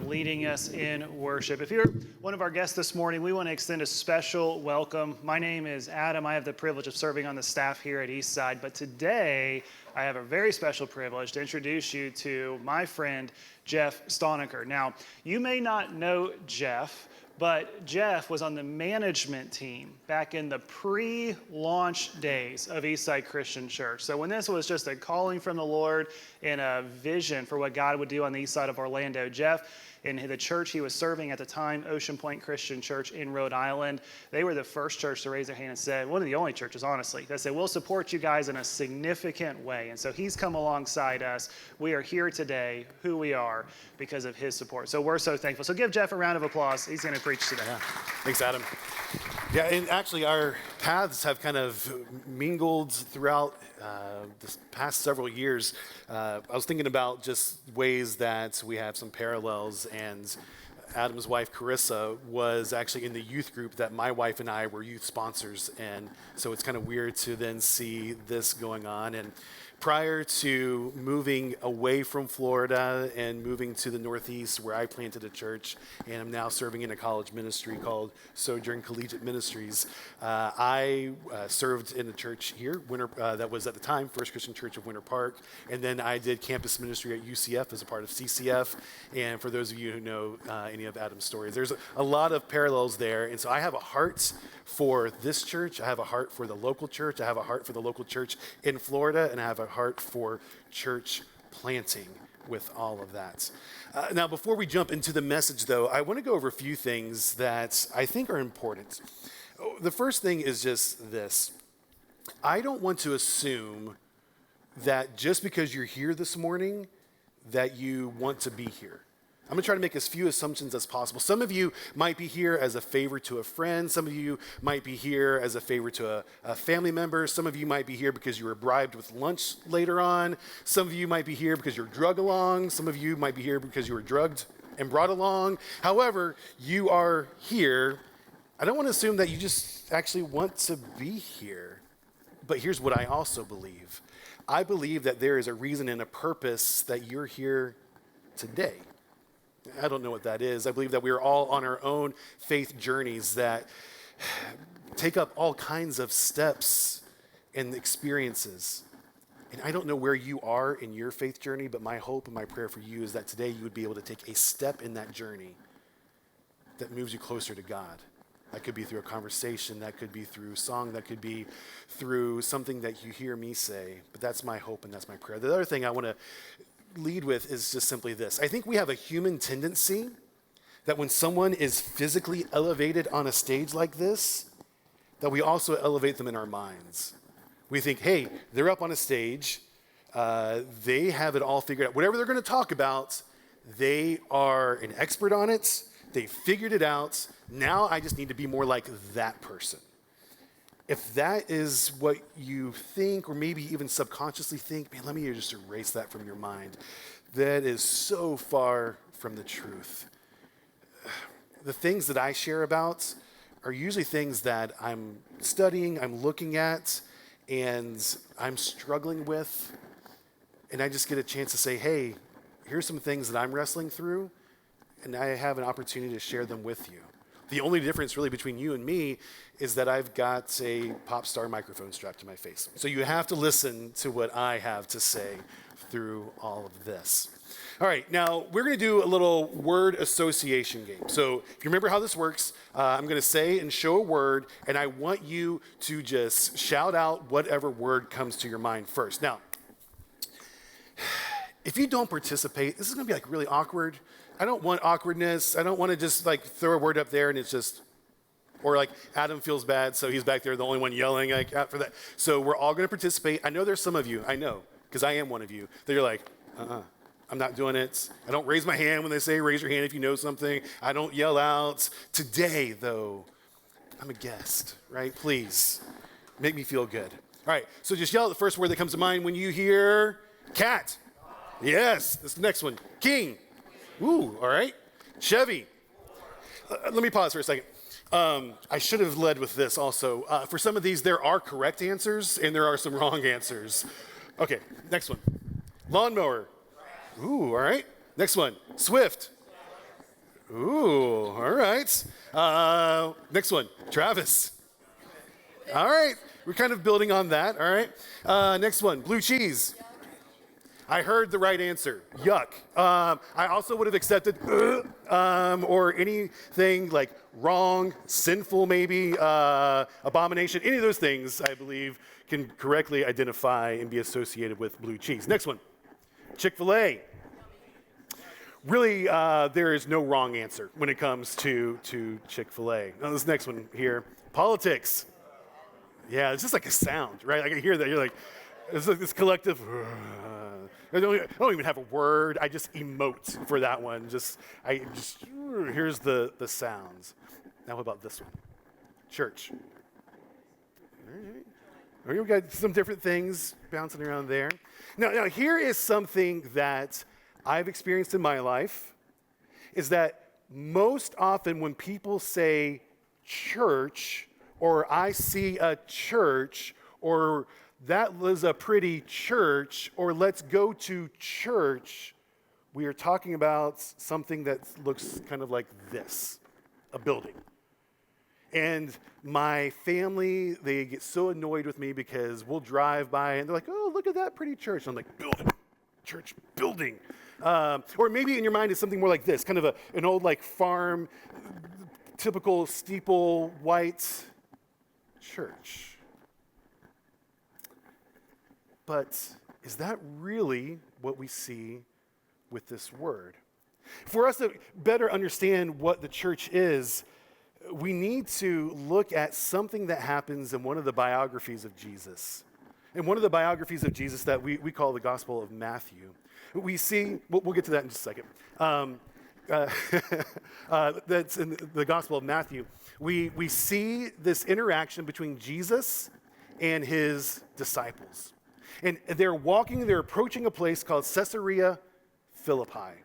leading us in worship. If you're one of our guests this morning, we want to extend a special welcome. My name is Adam. I have the privilege of serving on the staff here at Eastside, but today I have a very special privilege to introduce you to my friend, Jeff Stoniker. Now, you may not know Jeff, but Jeff was on the management team back in the pre-launch days of Eastside Christian Church. So when this was just a calling from the Lord and a vision for what God would do on the east side of Orlando, Jeff and the church he was serving at the time, Ocean Point Christian Church in Rhode Island, they were the first church to raise their hand and said, one of the only churches, honestly, that said, we'll support you guys in a significant way. And so he's come alongside us. We are here today, who we are, because of his support. So we're so thankful. So give Jeff a round of applause. He's going to preach today. Yeah. Thanks, Adam. Yeah, and actually our paths have kind of mingled throughout this past several years. I was thinking about just ways that we have some parallels, and Adam's wife, Carissa, was actually in the youth group that my wife and I were youth sponsors, and so it's kind of weird to then see this going on. And prior to moving away from Florida and moving to the Northeast, where I planted a church, and I'm now serving in a college ministry called Sojourn Collegiate Ministries, I served in a church here, that was at the time First Christian Church of Winter Park, and then I did campus ministry at UCF as a part of CCF. And for those of you who know any of Adam's stories, there's a lot of parallels there. And so I have a heart for this church. I have a heart for the local church. I have a heart for the local church in Florida, and I have a heart for church planting with all of that. Now, before we jump into the message, though, I want to go over a few things that I think are important. The first thing is just this. I don't want to assume that just because you're here this morning that you want to be here. I'm going to try to make as few assumptions as possible. Some of you might be here as a favor to a friend. Some of you might be here as a favor to a family member. Some of you might be here because you were bribed with lunch later on. Some of you might be here because you're drug along. Some of you might be here because you were drugged and brought along. However, you are here. I don't want to assume that you just actually want to be here. But here's what I also believe. I believe that there is a reason and a purpose that you're here today. I don't know what that is. I believe that we are all on our own faith journeys that take up all kinds of steps and experiences. And I don't know where you are in your faith journey, but my hope and my prayer for you is that today you would be able to take a step in that journey that moves you closer to God. That could be through a conversation, that could be through song, that could be through something that you hear me say. But that's my hope and that's my prayer. The other thing I want to lead with is just simply this. I think we have a human tendency that when someone is physically elevated on a stage like this, that we also elevate them in our minds. We think, hey, they're up on a stage, they have it all figured out. Whatever they're going to talk about, they are an expert on it, they figured it out, now I just need to be more like that person. If that is what you think, or maybe even subconsciously think, man, let me just erase that from your mind. That is so far from the truth. The things that I share about are usually things that I'm studying, I'm looking at, and I'm struggling with. And I just get a chance to say, hey, here's some things that I'm wrestling through, and I have an opportunity to share them with you. The only difference really between you and me is that I've got a pop star microphone strapped to my face. So you have to listen to what I have to say through all of this. All right, now we're going to do a little word association game. So if you remember how this works, I'm going to say and show a word, and I want you to just shout out whatever word comes to your mind first. Now, if you don't participate, this is going to be like really awkward. I don't want awkwardness. I don't want to just like throw a word up there and it's just, or like Adam feels bad, so he's back there, the only one yelling like for that. So we're all going to participate. I know there's some of you, I know, because I am one of you, that you're like, I'm not doing it. I don't raise my hand when they say raise your hand if you know something. I don't yell out. Today, though, I'm a guest, right? Please, make me feel good. All right, so just yell out the first word that comes to mind when you hear cat. Yes, that's the next one. King. Ooh, all right. Chevy. Let me pause for a second. I should have led with this also. For some of these, there are correct answers and there are some wrong answers. Okay, next one. Lawnmower. Ooh, all right. Next one. Swift. Ooh, all right. Next one, Travis. All right, we're kind of building on that, all right. Next one, blue cheese. I heard the right answer, yuck. I also would have accepted or anything like wrong, sinful maybe, abomination. Any of those things, I believe, can correctly identify and be associated with blue cheese. Next one, Chick-fil-A. Really, there is no wrong answer when it comes to Chick-fil-A. Now, this next one here, politics. Yeah, it's just like a sound, right? Like I hear that, you're like, it's like this collective, I don't even have a word. I just emote for that one. Here's the sounds. Now, what about this one? Church. All right. We've got some different things bouncing around there. Now, here is something that I've experienced in my life, is that most often when people say church, or I see a church, or that was a pretty church, or let's go to church, we are talking about something that looks kind of like this, a building. And my family, they get so annoyed with me because we'll drive by and they're like, oh, look at that pretty church. And I'm like, building, church, building. Or maybe in your mind it's something more like this, kind of an old like farm, typical steeple, white church. But is that really what we see with this word? For us to better understand what the church is, we need to look at something that happens in one of the biographies of Jesus. In one of the biographies of Jesus that we call the Gospel of Matthew, we see, we'll get to that in just a second. That's in the Gospel of Matthew. We see this interaction between Jesus and his disciples. And they're approaching a place called Caesarea Philippi.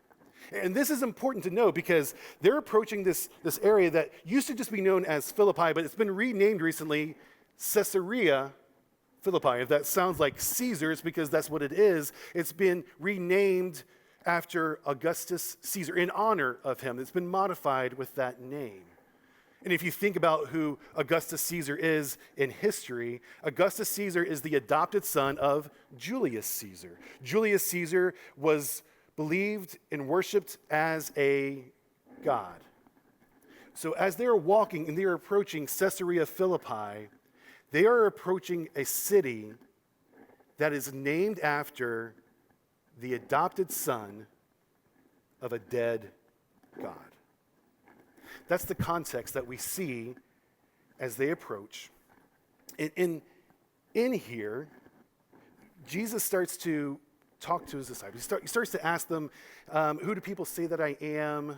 And this is important to know because they're approaching this area that used to just be known as Philippi, but it's been renamed recently Caesarea Philippi. If that sounds like Caesar, it's because that's what it is. It's been renamed after Augustus Caesar in honor of him. It's been modified with that name. And if you think about who Augustus Caesar is in history, Augustus Caesar is the adopted son of Julius Caesar. Julius Caesar was believed and worshiped as a god. So as they're walking and they're approaching Caesarea Philippi, they are approaching a city that is named after the adopted son of a dead god. That's the context that we see as they approach. In here, Jesus starts to talk to his disciples. He starts to ask them, who do people say that I am?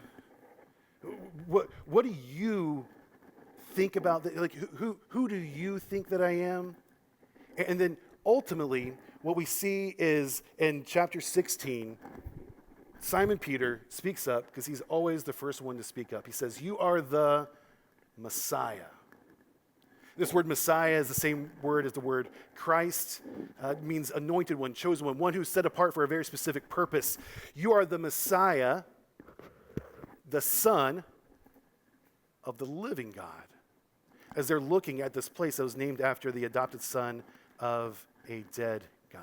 What do you think about that? Like, who do you think that I am? And then ultimately, what we see is in chapter 16, Simon Peter speaks up because he's always the first one to speak up. He says, you are the Messiah. This word Messiah is the same word as the word Christ. It means anointed one, chosen one who's set apart for a very specific purpose. You are the Messiah, the Son of the living God. As they're looking at this place that was named after the adopted son of a dead God.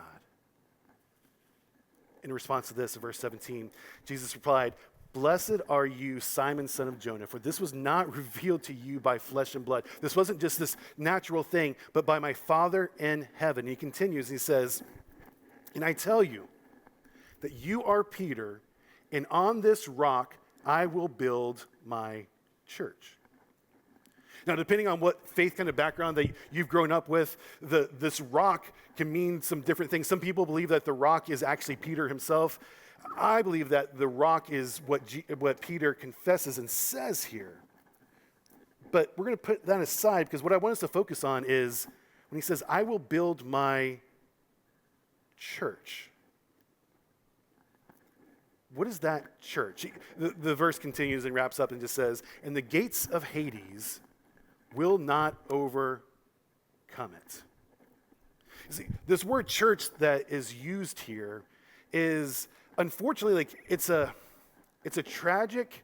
In response to this, in verse 17, Jesus replied, blessed are you, Simon, son of Jonah, for this was not revealed to you by flesh and blood. This wasn't just this natural thing, but by my Father in heaven. He continues, he says, and I tell you that you are Peter, and on this rock I will build my church. Now, depending on what faith kind of background that you've grown up with, this rock can mean some different things. Some people believe that the rock is actually Peter himself. I believe that the rock is what Peter confesses and says here. But we're going to put that aside because what I want us to focus on is when he says, I will build my church. What is that church? The verse continues and wraps up and just says, and the gates of Hades will not overcome it. You see, this word church that is used here is unfortunately it's a tragic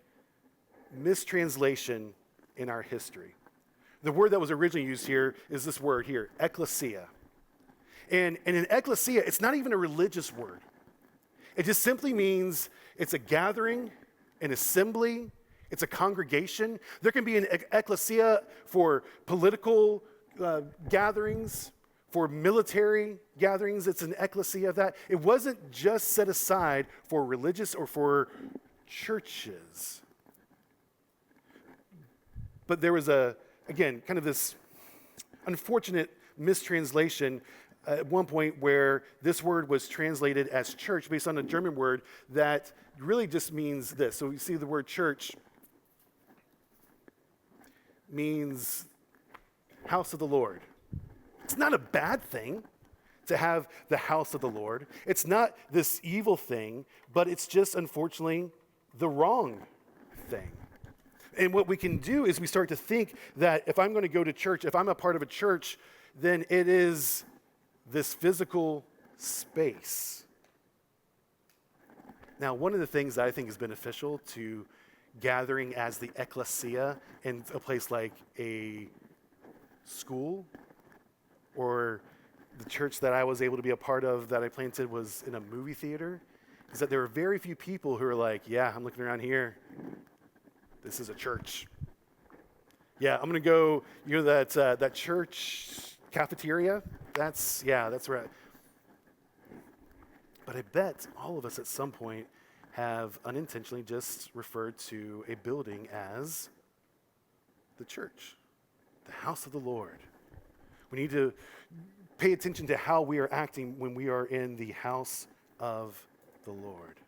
mistranslation in our history. The word that was originally used here is this word here, ecclesia. And in ecclesia, it's not even a religious word. It just simply means it's a gathering, an assembly, it's a congregation. There can be an ecclesia for political gatherings, for military gatherings. It's an ecclesia of that. It wasn't just set aside for religious or for churches. But there was again, kind of this unfortunate mistranslation at one point where this word was translated as church based on a German word that really just means this. So you see the word church means house of the Lord. It's not a bad thing to have the house of the Lord. It's not this evil thing, but it's just unfortunately the wrong thing. And what we can do is we start to think that if I'm going to go to church, if I'm a part of a church, then it is this physical space. Now, one of the things that I think is beneficial to gathering as the ecclesia in a place like a school or the church that I was able to be a part of that I planted was in a movie theater, is that there are very few people who are like, yeah, I'm looking around here. This is a church. Yeah, I'm going to go, that church cafeteria. That's right. But I bet all of us at some point have unintentionally just referred to a building as the church, the house of the Lord. We need to pay attention to how we are acting when we are in the house of the Lord.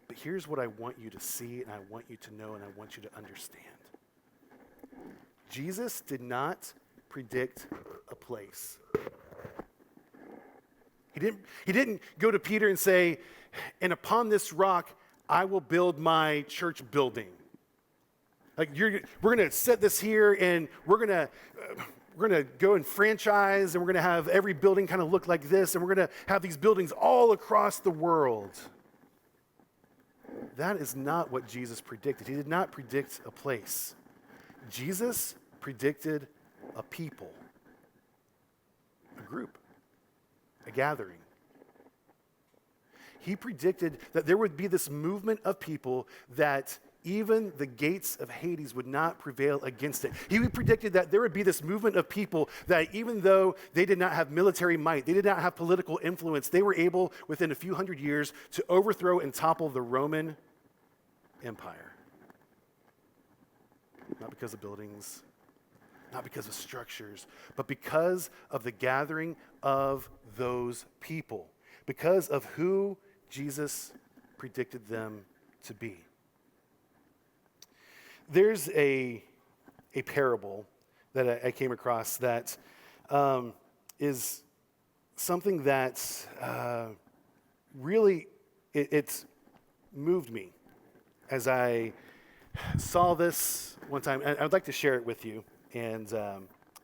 But here's what I want you to see, and I want you to know, and I want you to understand. Jesus did not predict a place. He didn't go to Peter and say, and upon this rock, I will build my church building. Like we're going to set this here, and we're going to go and franchise, and we're going to have every building kind of look like this, and we're going to have these buildings all across the world. That is not what Jesus predicted. He did not predict a place. Jesus predicted a people, a group, a gathering. He predicted that there would be this movement of people that even the gates of Hades would not prevail against it. He predicted that there would be this movement of people that even though they did not have military might, they did not have political influence, they were able, within a few hundred years, to overthrow and topple the Roman Empire. Not because of buildings, not because of structures, but because of the gathering of those people, because of who Jesus predicted them to be. There's a parable that I came across that is something that really, it moved me as I saw this one time. And I'd like to share it with you. And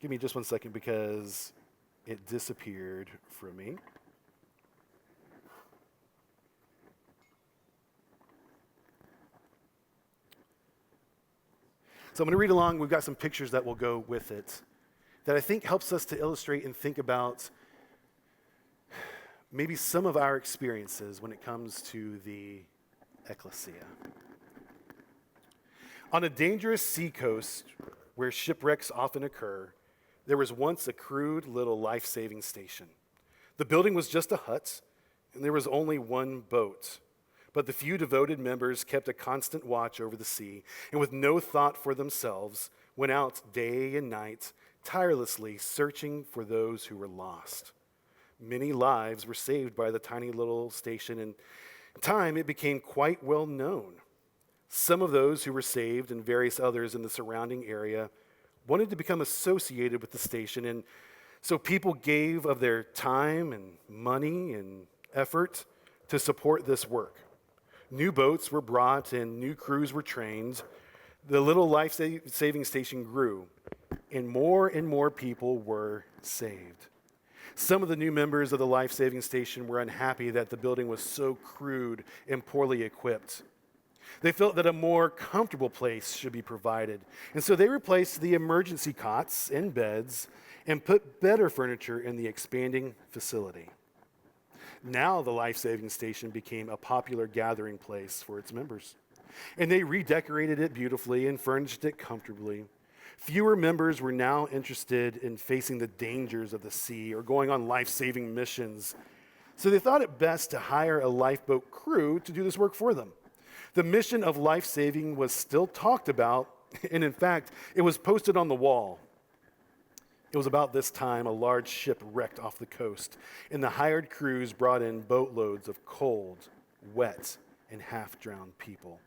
give me just 1 second because it disappeared from me. So I'm going to read along. We've got some pictures that will go with it that I think helps us to illustrate and think about maybe some of our experiences when it comes to the ecclesia. On a dangerous seacoast where shipwrecks often occur, there was once a crude little life-saving station. The building was just a hut, and there was only one boat. But the few devoted members kept a constant watch over the sea, and with no thought for themselves, went out day and night, tirelessly searching for those who were lost. Many lives were saved by the tiny little station, and in time it became quite well known. Some of those who were saved and various others in the surrounding area wanted to become associated with the station, and so people gave of their time and money and effort to support this work. New boats were brought and new crews were trained. The little life-saving station grew, and more people were saved. Some of the new members of the life-saving station were unhappy that the building was so crude and poorly equipped. They felt that a more comfortable place should be provided. And so they replaced the emergency cots and beds and put better furniture in the expanding facility. Now the life-saving station became a popular gathering place for its members. And they redecorated it beautifully and furnished it comfortably. Fewer members were now interested in facing the dangers of the sea or going on life-saving missions. So they thought it best to hire a lifeboat crew to do this work for them. The mission of life-saving was still talked about, and in fact, it was posted on the wall. It was about this time a large ship wrecked off the coast, and the hired crews brought in boatloads of cold, wet, and half-drowned people.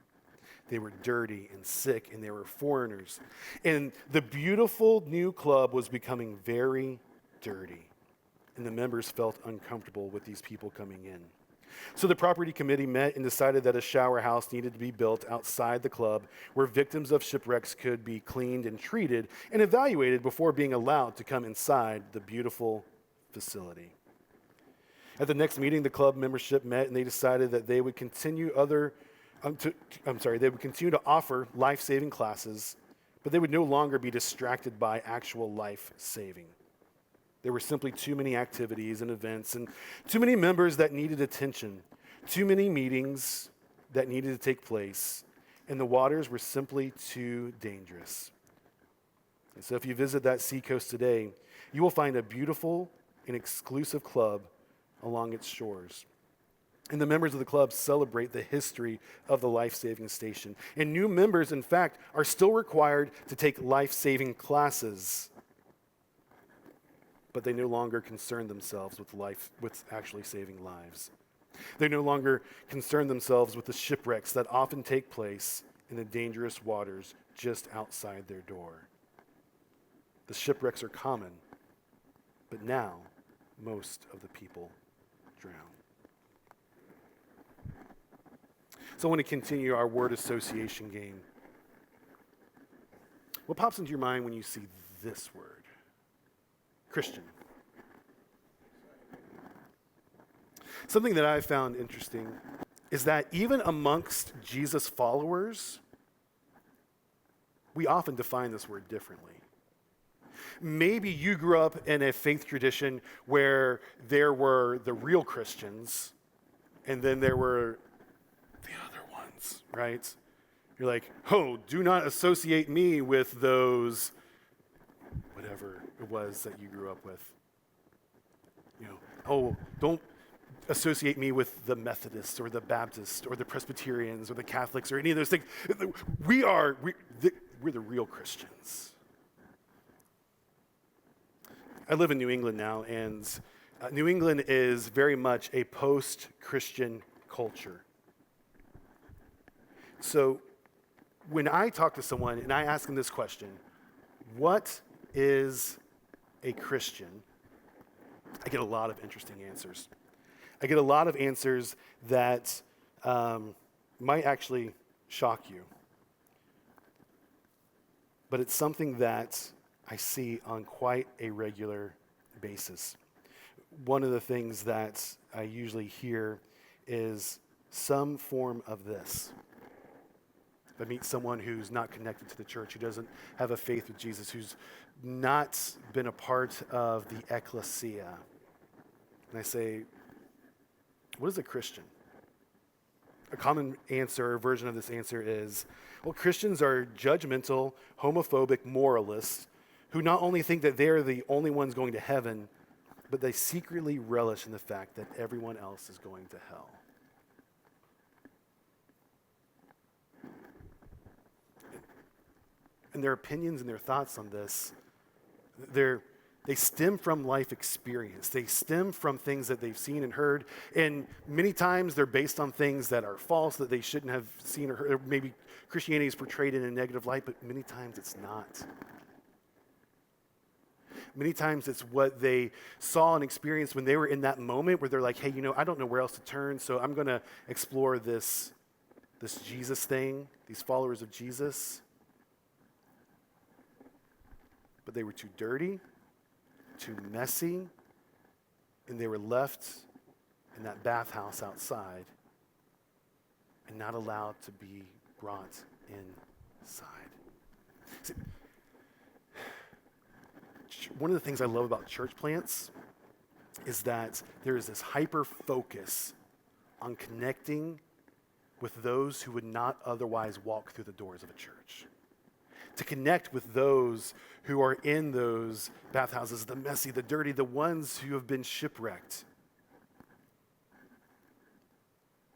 They were dirty and sick, and they were foreigners. And the beautiful new club was becoming very dirty, and the members felt uncomfortable with these people coming in. So the property committee met and decided that a shower house needed to be built outside the club where victims of shipwrecks could be cleaned and treated and evaluated before being allowed to come inside the beautiful facility. At the next meeting, the club membership met and they decided that they would continue to offer life-saving classes, but they would no longer be distracted by actual life-saving. There were simply too many activities and events and too many members that needed attention, too many meetings that needed to take place, and the waters were simply too dangerous. And so if you visit that seacoast today, you will find a beautiful and exclusive club along its shores. And the members of the club celebrate the history of the life-saving station. And new members, in fact, are still required to take life-saving classes. But they no longer concern themselves with actually saving lives. They no longer concern themselves with the shipwrecks that often take place in the dangerous waters just outside their door. The shipwrecks are common, but now most of the people drown. So I want to continue our word association game. What pops into your mind when you see this word? Christian. Something that I found interesting is that even amongst Jesus followers, we often define this word differently. Maybe you grew up in a faith tradition where there were the real Christians, and then there were the other ones, right? You're like, oh, do not associate me with those, whatever it was that you grew up with. You know, oh, don't associate me with the Methodists or the Baptists or the Presbyterians or the Catholics or any of those things. We're the real Christians. I live in New England now, and New England is very much a post-Christian culture. So when I talk to someone and I ask them this question, what is a Christian? I get a lot of interesting answers. I get a lot of answers that might actually shock you. But it's something that I see on quite a regular basis. One of the things that I usually hear is some form of this. If I meet someone who's not connected to the church, who doesn't have a faith with Jesus, who's not been a part of the ecclesia, and I say, what is a Christian? A common answer, or version of this answer is, well, Christians are judgmental, homophobic moralists who not only think that they're the only ones going to heaven, but they secretly relish in the fact that everyone else is going to hell. And their opinions and their thoughts on this, they stem from life experience. They stem from things that they've seen and heard. And many times they're based on things that are false, that they shouldn't have seen or heard. Or maybe Christianity is portrayed in a negative light, but many times it's not. Many times it's what they saw and experienced when they were in that moment where they're like, hey, I don't know where else to turn, so I'm going to explore this Jesus thing, these followers of Jesus. But they were too dirty, too messy, and they were left in that bathhouse outside and not allowed to be brought inside. See, one of the things I love about church plants is that there is this hyper focus on connecting with those who would not otherwise walk through the doors of a church. To connect with those who are in those bathhouses, the messy, the dirty, the ones who have been shipwrecked.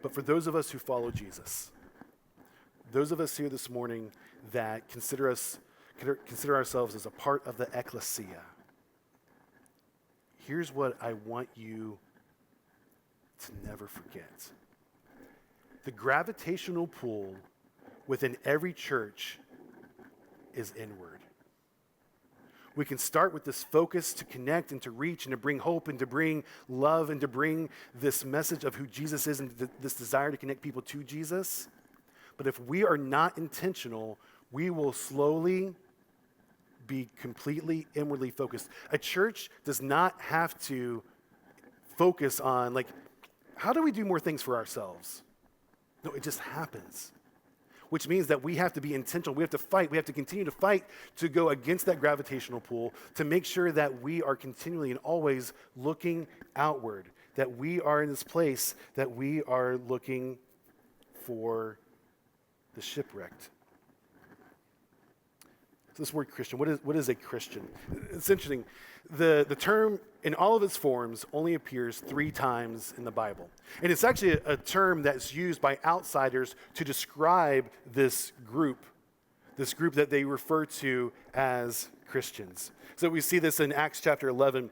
But for those of us who follow Jesus, those of us here this morning that consider ourselves as a part of the ecclesia, here's what I want you to never forget. The gravitational pull within every church is inward. We can start with this focus to connect and to reach and to bring hope and to bring love and to bring this message of who Jesus is and this desire to connect people to Jesus. But if we are not intentional, we will slowly be completely inwardly focused. A church does not have to focus on, like, how do we do more things for ourselves? No, it just happens. Which means that we have to be intentional. We have to fight. We have to continue to fight to go against that gravitational pull, to make sure that we are continually and always looking outward, that we are in this place, that we are looking for the shipwrecked. So this word Christian, what is a Christian? It's interesting. The term in all of its forms only appears 3 times in the Bible. And it's actually a term that's used by outsiders to describe this group that they refer to as Christians. So we see this in Acts chapter 11.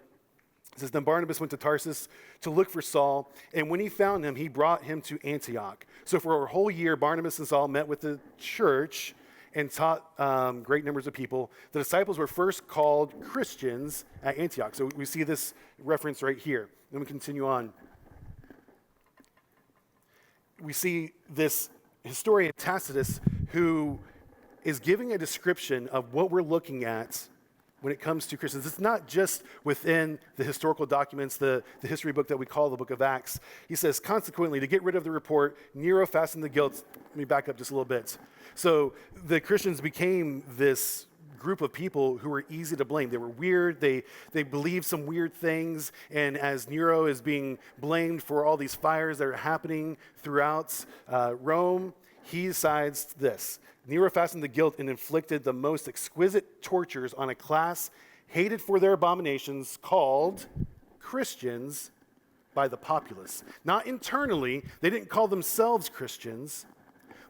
It says, then Barnabas went to Tarsus to look for Saul, and when he found him, he brought him to Antioch. So for a whole year, Barnabas and Saul met with the church and taught great numbers of people. The disciples were first called Christians at Antioch. So we see this reference right here. Then we continue on. We see this historian Tacitus who is giving a description of what we're looking at when it comes to Christians. It's not just within the historical documents, the history book that we call the book of Acts. He says, consequently, to get rid of the report, Nero fastened the guilt. Let me back up just a little bit. So the Christians became this group of people who were easy to blame. They were weird. They believed some weird things. And as Nero is being blamed for all these fires that are happening throughout Rome, he decides this. Nero fastened the guilt and inflicted the most exquisite tortures on a class hated for their abominations called Christians by the populace. Not internally, they didn't call themselves Christians,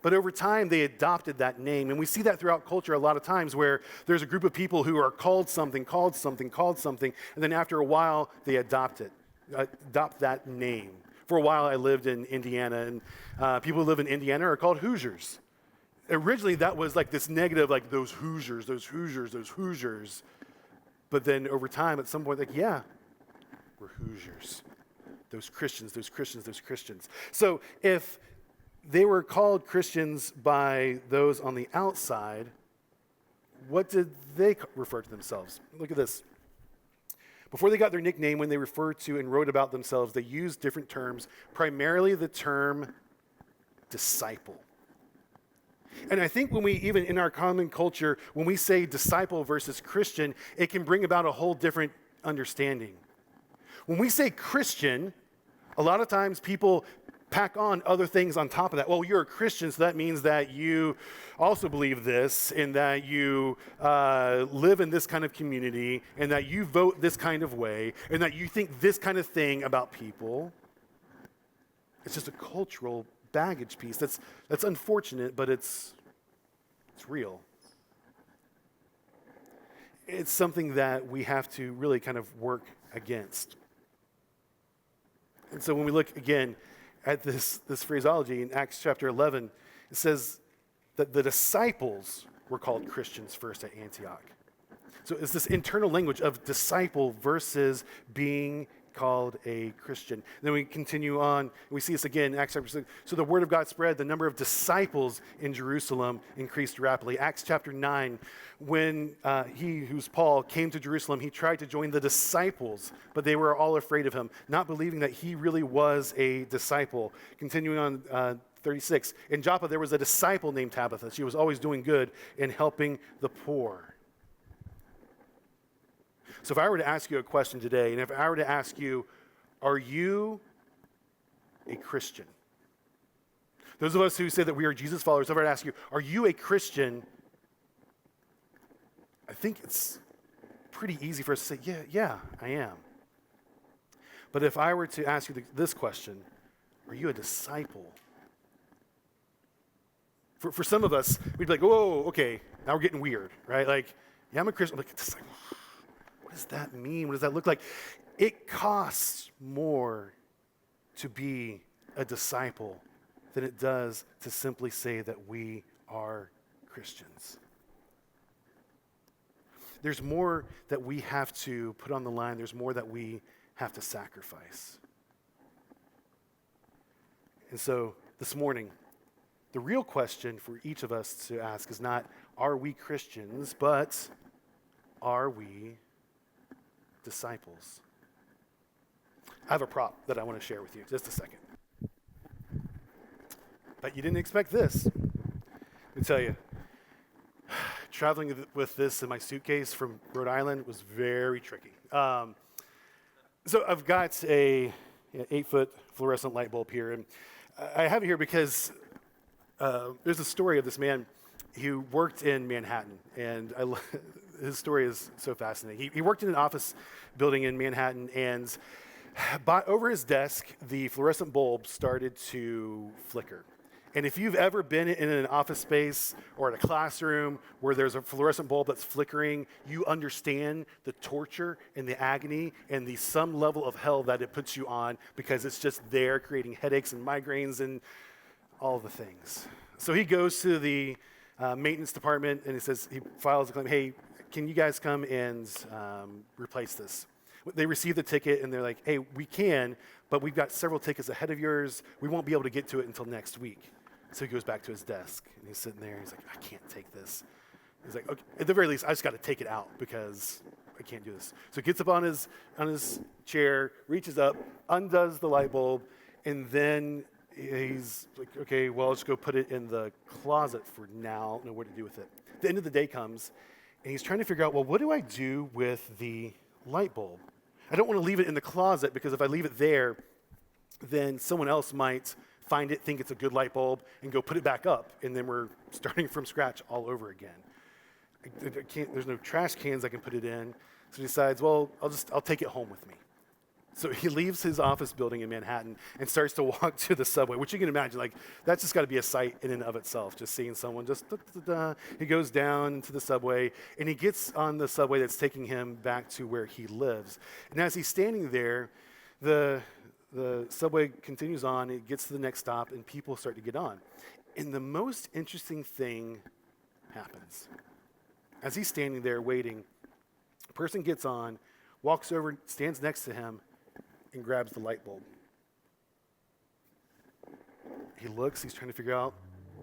but over time they adopted that name. And we see that throughout culture a lot of times where there's a group of people who are called something, and then after a while they adopt that name. For a while I lived in Indiana, and people who live in Indiana are called Hoosiers. Originally, that was like this negative, like those Hoosiers. But then over time, at some point, like, yeah, we're Hoosiers. Those Christians. So if they were called Christians by those on the outside, what did they refer to themselves? Look at this. Before they got their nickname, when they referred to and wrote about themselves, they used different terms, primarily the term disciple. And I think when we, even in our common culture, when we say disciple versus Christian, it can bring about a whole different understanding. When we say Christian, a lot of times people pack on other things on top of that. Well, you're a Christian, so that means that you also believe this, and that you live in this kind of community, and that you vote this kind of way, and that you think this kind of thing about people. It's just a cultural baggage piece. That's unfortunate, but it's real. It's something that we have to really kind of work against. And so when we look again at this phraseology in Acts chapter 11, it says that the disciples were called Christians first at Antioch. So it's this internal language of disciple versus being called a Christian. Then we continue on. We see this again in Acts chapter 6. So the word of God spread. The number of disciples in Jerusalem increased rapidly. Acts chapter 9, when he, who's Paul, came to Jerusalem, he tried to join the disciples, but they were all afraid of him, not believing that he really was a disciple. Continuing on 36. In Joppa, there was a disciple named Tabitha. She was always doing good and helping the poor. So if I were to ask you a question today, and if I were to ask you, are you a Christian? Those of us who say that we are Jesus followers, if I were to ask you, are you a Christian? I think it's pretty easy for us to say, yeah, I am. But if I were to ask you this question, are you a disciple? For some of us, we'd be like, whoa, okay, now we're getting weird, right? Like, yeah, I'm a Christian. I'm like, disciple. What does that mean? What does that look like? It costs more to be a disciple than it does to simply say that we are Christians. There's more that we have to put on the line. There's more that we have to sacrifice. And so this morning, the real question for each of us to ask is not, are we Christians, but are we disciples? I have a prop that I want to share with you. Just a second. But you didn't expect this. Let me tell you, traveling with this in my suitcase from Rhode Island was very tricky. So I've got a 8-foot fluorescent light bulb here, and I have it here because there's a story of this man who worked in Manhattan, and his story is so fascinating. He worked in an office building in Manhattan, and over his desk, the fluorescent bulb started to flicker. And if you've ever been in an office space or in a classroom where there's a fluorescent bulb that's flickering, you understand the torture and the agony and the some level of hell that it puts you on, because it's just there creating headaches and migraines and all the things. So he goes to the maintenance department and he files a claim, hey, can you guys come and replace this? They receive the ticket and they're like, hey, we can, but we've got several tickets ahead of yours. We won't be able to get to it until next week. So he goes back to his desk and he's sitting there. He's like, I can't take this. He's like, okay, at the very least, I just got to take it out because I can't do this. So he gets up on his chair, reaches up, undoes the light bulb, and then he's like, okay, well, let's go put it in the closet for now. I don't know what to do with it. The end of the day comes, and he's trying to figure out, well, what do I do with the light bulb? I don't want to leave it in the closet, because if I leave it there, then someone else might find it, think it's a good light bulb, and go put it back up, and then we're starting from scratch all over again. There's no trash cans I can put it in, so he decides, well, I'll take it home with me. So he leaves his office building in Manhattan and starts to walk to the subway, which you can imagine, like, that's just got to be a sight in and of itself, just seeing someone just, He goes down to the subway, and he gets on the subway that's taking him back to where he lives. And as he's standing there, the subway continues on, it gets to the next stop, and people start to get on. And the most interesting thing happens. As he's standing there waiting, a person gets on, walks over, stands next to him, and grabs the light bulb. He looks, he's trying to figure out,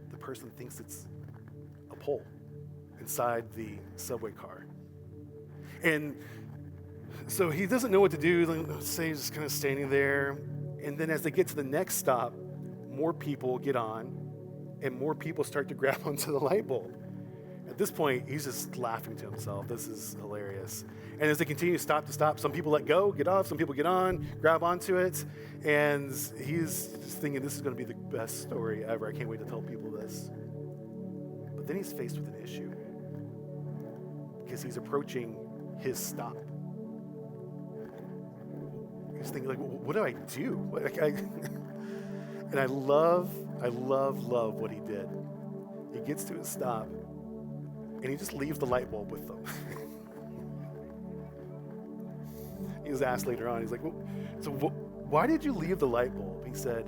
the person thinks it's a pole inside the subway car. And so he doesn't know what to do. Let's say he's just kind of standing there. And then as they get to the next stop, more people get on, and more people start to grab onto the light bulb. At this point, he's just laughing to himself. This is hilarious. And as they continue stop to stop, some people let go, get off, some people get on, grab onto it, and he's just thinking, this is going to be the best story ever. I can't wait to tell people this. But then he's faced with an issue, because he's approaching his stop. He's thinking, like, what do I do? And I love what he did. He gets to his stop, and he just leaves the light bulb with them. He was asked later on, he's like, well, so why did you leave the light bulb? He said,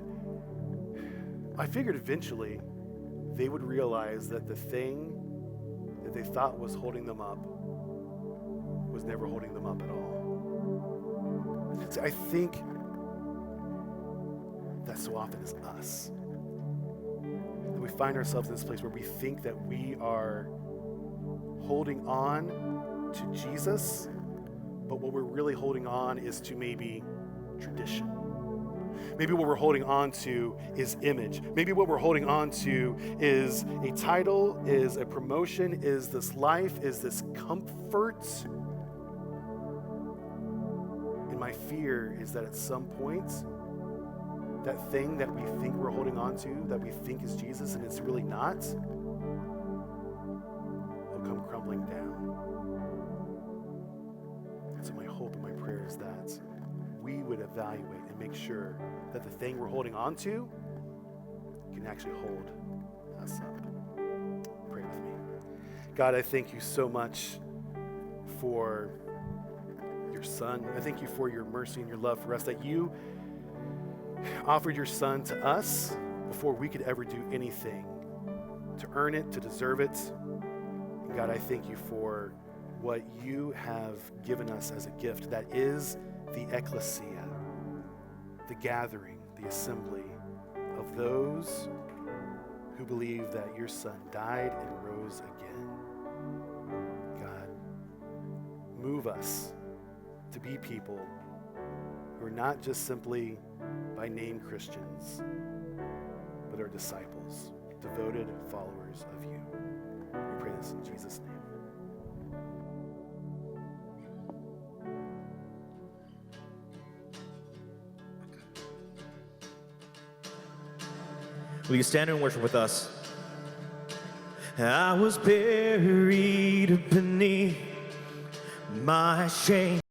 I figured eventually they would realize that the thing that they thought was holding them up was never holding them up at all. See, I think that so often is us. That we find ourselves in this place where we think that we are holding on to Jesus, but what we're really holding on is to maybe tradition. Maybe what we're holding on to is image. Maybe what we're holding on to is a title, is a promotion, is this life, is this comfort. And my fear is that at some point, that thing that we think we're holding on to, that we think is Jesus and it's really not, will come crumbling down. And so my hope and my prayer is that we would evaluate and make sure that the thing we're holding on to can actually hold us up. Pray with me. God, I thank you so much for your Son. I thank you for your mercy and your love for us, that you offered your Son to us before we could ever do anything to earn it, to deserve it. And God, I thank you for what you have given us as a gift, that is the ecclesia, the gathering, the assembly of those who believe that your Son died and rose again. God, move us to be people who are not just simply by name Christians, but are disciples, devoted followers of you. We pray this in Jesus' name. Will you stand and worship with us? I was buried beneath my shame.